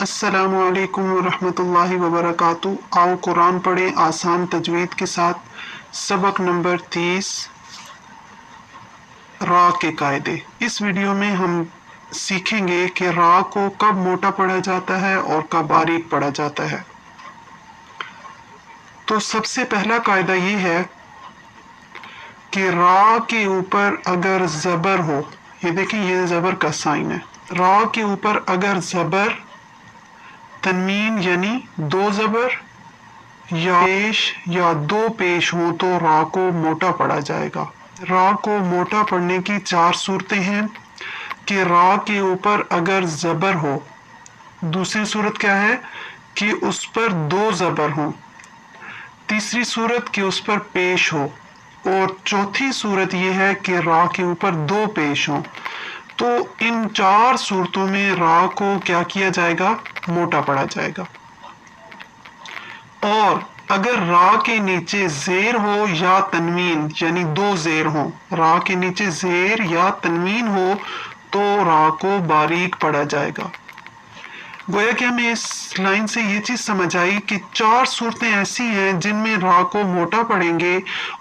अस्सलामु अलैकुम वरहमतुल्लाहि वबरकातुहू। आओ कुरान पढ़ें आसान तजवीद के साथ। सबक नंबर 30 रा के कायदे। इस वीडियो में हम सीखेंगे कि रा को कब मोटा पढ़ा जाता है और कब बारीक पढ़ा जाता है। तो सबसे पहला कायदा ये है कि रा के ऊपर अगर जबर हो, ये देखिए ये जबर का साइन है, रा के ऊपर अगर जबर, तनवीन यानी दो जबर या पेश या दो पेश हो तो रा को मोटा पढ़ा जाएगा। रा को मोटा पढ़ने की चार सूरतें हैं कि रा के ऊपर अगर जबर हो, दूसरी सूरत क्या है कि उस पर दो जबर हो, तीसरी सूरत कि उस पर पेश हो, और चौथी सूरत यह है कि रा के ऊपर दो पेश हो। तो इन चार सूरतों में रा को क्या किया जाएगा, मोटा पढ़ा जाएगा। और अगर रा के नीचे जेर हो या तनवीन यानी दो जेर हो, रा के नीचे जेर या तनवीन हो तो रा को बारीक पढ़ा जाएगा। गोया कि हमें इस लाइन से ये चीज समझ आई कि चार सूरतें ऐसी हैं जिनमें रा को मोटा पढ़ेंगे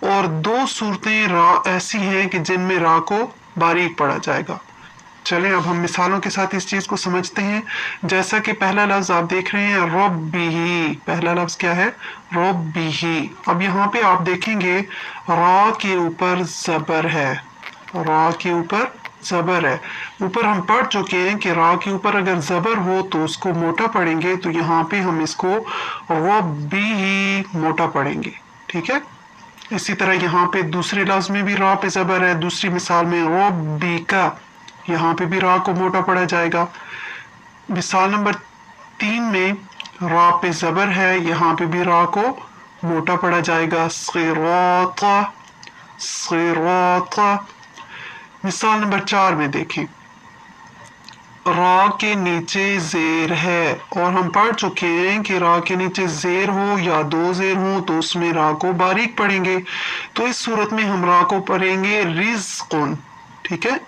और दो सूरतें रा ऐसी हैं कि जिनमें रा को बारीक पढ़ा जाएगा। चलें अब हम मिसालों के साथ इस चीज को समझते हैं। जैसा कि पहला लफ्ज आप देख रहे हैं रब्बिही, पहला लफ्ज क्या है, रब्बिही। अब यहाँ पे आप देखेंगे रा के ऊपर जबर है, रा के ऊपर जबर है। ऊपर हम पढ़ चुके हैं कि रा के ऊपर अगर जबर हो तो उसको मोटा पढ़ेंगे, तो यहाँ पे हम इसको रब्बिही मोटा पढ़ेंगे, ठीक है। इसी तरह यहाँ पे दूसरे लफ्ज में भी रा पे जबर है, दूसरी मिसाल में रब्बिका, यहाँ पे भी रा को मोटा पढ़ा जाएगा। मिसाल नंबर 3 में रा पे जबर है, यहाँ पे भी रा को मोटा पढ़ा जाएगा, सिराता सिराता। मिसाल नंबर 4 में देखें, रा के नीचे जेर है और हम पढ़ चुके हैं कि रा के नीचे जेर हो या दो जेर हो तो उसमें रा को बारीक पढ़ेंगे। तो इस सूरत में हम रा को पढ़ेंगे रिज़्क़ुन, ठीक है,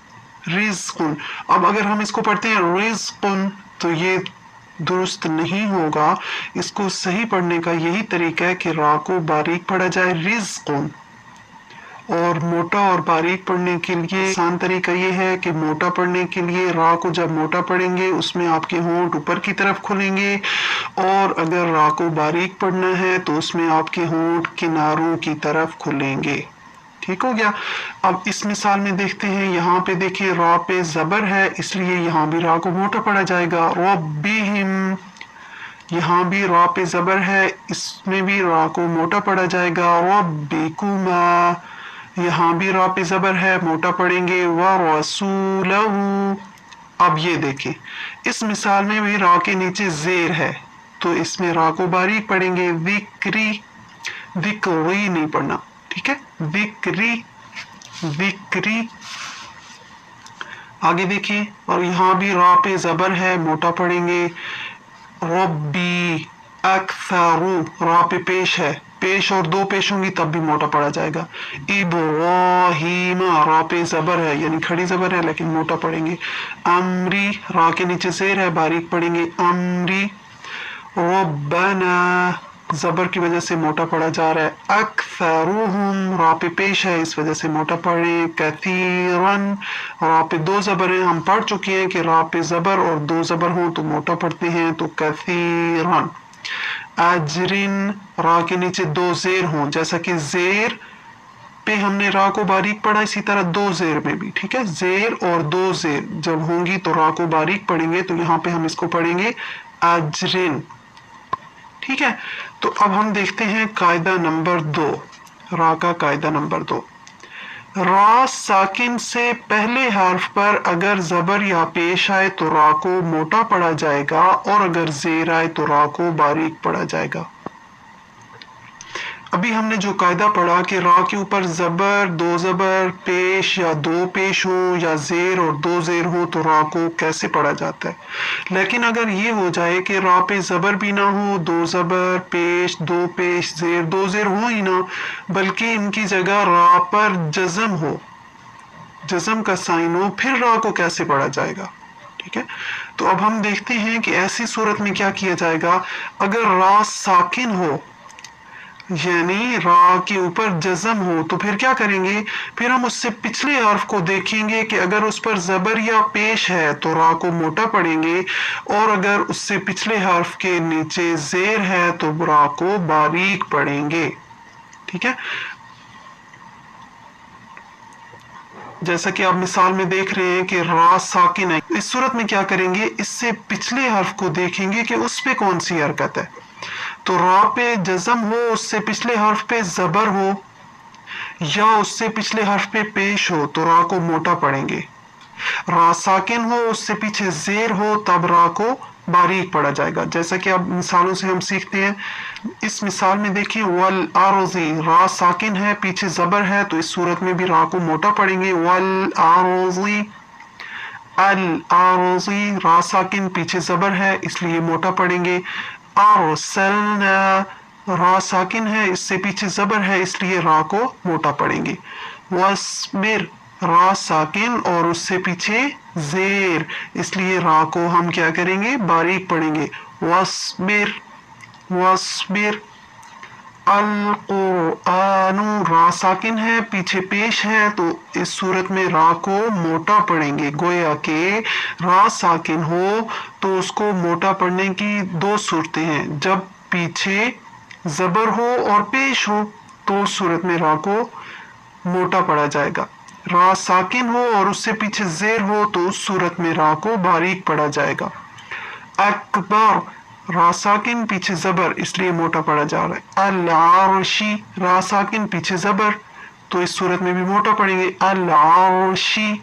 रिज़्क़ुन। अब अगर हम इसको पढ़ते हैं रिज़्क़ुन तो ये दुरुस्त नहीं होगा। इसको सही पढ़ने का यही तरीका है कि रा को बारीक पढ़ा जाए, रिज़्क़ुन। और मोटा और बारीक पढ़ने के लिए आसान तरीका ये है कि मोटा पढ़ने के लिए रा को जब मोटा पढ़ेंगे उसमें आपके होंठ ऊपर की तरफ खुलेंगे, और अगर रा को बारीक पढ़ना है तो उसमें आपके होंठ किनारों की तरफ खुलेंगे। ठीक हो गया। अब इस मिसाल में देखते हैं, यहाँ पे देखिए रा पे जबर है इसलिए यहाँ भी रा को मोटा पढ़ा जाएगा, रब्बिहिम। यहाँ भी रा पे जबर है, इसमें भी रा को मोटा पढ़ा जाएगा, रब्बिकुमा। यहाँ भी रा पे जबर है, मोटा पढ़ेंगे, व रसूलहू। अब ये देखें, इस मिसाल में भी रा के नीचे जेर है तो इसमें रा को बारीक पढ़ेंगे, विक्री, विक्री नहीं पढ़ना, ठीक है, विक्री विक्री। आगे देखिए, और यहाँ भी रा पे जबर है, मोटा पढ़ेंगे, रब्बी अक्सरू। रा पे पेश है, पेश और दो पेश होंगी तब भी मोटा पढ़ा जाएगा, इब्राहीम। रा पे जबर है यानी खड़ी जबर है लेकिन मोटा पढ़ेंगे, अमरी। रा के नीचे जेर है, बारीक पढ़ेंगे, अमरी। रब्बना, जबर की वजह से मोटा पढ़ा जा रहा है, अक्सरुहुम। रा पे पेश है इस वजह से मोटा पढ़े, कसीरन। रा पे दो जबर हैं, हम पढ़ चुके हैं कि रा पे जबर और दो जबर हो तो मोटा पढ़ते हैं, तो कसीरन। अजरिन, रा के नीचे दो जेर हों, जैसा कि जेर पे हमने रा को बारीक पढ़ा, इसी तरह दो जेर में भी, ठीक है, जेर और दो जेर जब होंगी तो रा को बारीक पढ़ेंगे, तो यहाँ पे हम इसको पढ़ेंगे अजरिन, ठीक है। तो अब हम देखते हैं कायदा नंबर 2, रा का कायदा नंबर 2। रा साकिन से पहले हर्फ पर अगर जबर या पेश आए तो रा को मोटा पढ़ा जाएगा, और अगर जेर आए तो रा को बारीक पढ़ा जाएगा। अभी हमने जो कायदा पढ़ा कि रा के ऊपर जबर, दो जबर, पेश या दो पेश हो या जेर और दो जेर हो तो रा को कैसे पढ़ा जाता है। लेकिन अगर ये हो जाए कि रा पे जबर भी ना हो, दो जबर, पेश, दो पेश, जेर, दो जेर हो ही ना, बल्कि इनकी जगह रा पर जज़म हो, जज़म का साइन हो, फिर रा को कैसे पढ़ा जाएगा। ठीक है। तो अब हम देखते हैं कि ऐसी सूरत में क्या किया जाएगा। अगर रा साकिन हो यानी रा के ऊपर जज़म हो तो फिर क्या करेंगे, फिर हम उससे पिछले हर्फ को देखेंगे कि अगर उस पर जबर या पेश है तो रा को मोटा पढ़ेंगे, और अगर उससे पिछले हर्फ के नीचे जेर है तो रा को बारीक पढ़ेंगे। ठीक है, जैसा कि आप मिसाल में देख रहे हैं कि रा साकिन है। इस सूरत में क्या करेंगे, इससे पिछले हर्फ को देखेंगे कि उस पे कौन सी हरकत है। तो रा पे जज़म हो, उससे पिछले हर्फ पे जबर हो, या उससे पिछले हर्फ पे पेश हो तो रा को मोटा पढ़ेंगे। रा साकिन हो, उससे पीछे जेर हो, तब रा को बारीक पढ़ा जाएगा। जैसा कि अब मिसालों से हम सीखते हैं। इस मिसाल में देखिए, वल आरोजी, रा साकिन है, पीछे जबर है, तो इस सूरत में भी रा को मोटा पढ़ेंगे। वल आरोजी, अल आरोजी, रा साकिन, पीछे जबर है इसलिए मोटा पढ़ेंगे। अरसलना, रा साकिन है, इससे पीछे जबर है इसलिए रा को मोटा पढ़ेंगे। वस्बिर, रा साकिन और उससे पीछे जेर, इसलिए रा को हम क्या करेंगे, बारीक पढ़ेंगे। वस्बिर, वस्बिर। अल कुरआनु, रा साकिन है, पीछे पेश है, तो इस सूरत में रा को मोटा पढ़ेंगे। गोया के रा साकिन हो तो उसको मोटा पढ़ने की दो सूरतें हैं, जब पीछे जबर हो और पेश हो तो उस सूरत में रा को मोटा पढ़ा जाएगा। रा साकिन हो और उससे पीछे जेर हो तो उस सूरत में रा को बारीक पढ़ा जाएगा। अकबर, रा साकिन, पीछे जबर इसलिए मोटा पढ़ा जा रहा है। अल आरशी, रा साकिन, पीछे जबर, तो इस सूरत में भी मोटा पढ़ेंगे। अल आरशी।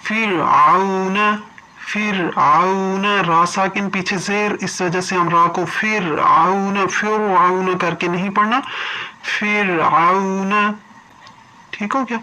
फिरआउन, फिरआउन, रा साकिन, पीछे जेर, इस वजह से हम रा को फिरआउन, फिरआउन करके नहीं पढ़ना, फिरआउन। ठीक हो गया।